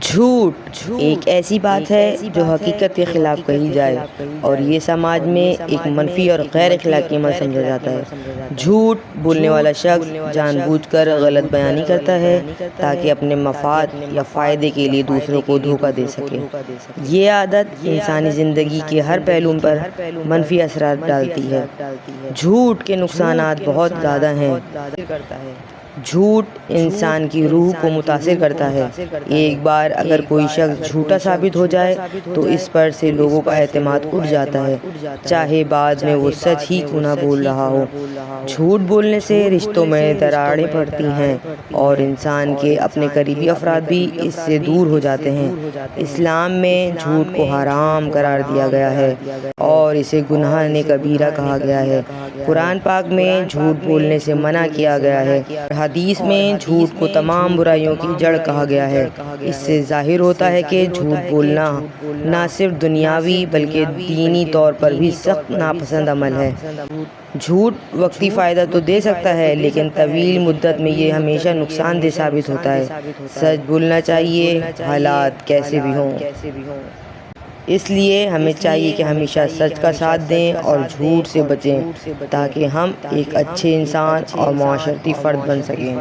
جھوٹ ایک ایسی بات ہے جو حقیقت کے خلاف کہی جائے اور یہ سماج میں ایک منفی اور غیر اخلاقی عمل سمجھا جاتا ہے۔ جھوٹ بولنے والا شخص جان بوجھ کر غلط بیانی کرتا ہے تاکہ اپنے مفاد یا فائدے کے لیے دوسروں کو دھوکہ دے سکے۔ یہ عادت انسانی زندگی کے ہر پہلو پر منفی اثرات ڈالتی ہے۔ جھوٹ کے نقصانات بہت زیادہ ہیں۔ جھوٹ انسان کی روح کو متاثر کرتا ہے۔ ایک بار اگر کوئی شخص جھوٹا ثابت ہو جائے تو اس پر سے لوگوں کا اعتماد اٹھ جاتا ہے، چاہے بعد میں وہ سچ ہی کیوں نہ بول رہا ہو۔ جھوٹ بولنے سے رشتوں میں دراڑیں پڑتی ہیں اور انسان کے اپنے قریبی افراد بھی اس سے دور ہو جاتے ہیں۔ اسلام میں جھوٹ کو حرام قرار دیا گیا ہے اور اسے گناہ کبیرہ کہا گیا ہے۔ قرآن پاک میں جھوٹ بولنے سے منع کیا گیا ہے۔ حدیث میں جھوٹ کو تمام برائیوں کی جڑ کہا گیا ہے۔ اس سے ظاہر ہوتا ہے کہ جھوٹ بولنا نہ صرف دنیاوی بلکہ دینی طور پر بھی سخت ناپسند عمل ہے۔ جھوٹ وقتی فائدہ تو دے سکتا ہے لیکن طویل مدت میں یہ ہمیشہ نقصان دہ ثابت ہوتا ہے۔ سچ بولنا چاہیے، حالات کیسے بھی ہوں۔ اس لیے ہمیں چاہیے کہ ہمیشہ سچ کا ساتھ دیں اور جھوٹ سے بچیں تاکہ ہم ایک اچھے انسان اور معاشرتی فرد بن سکیں۔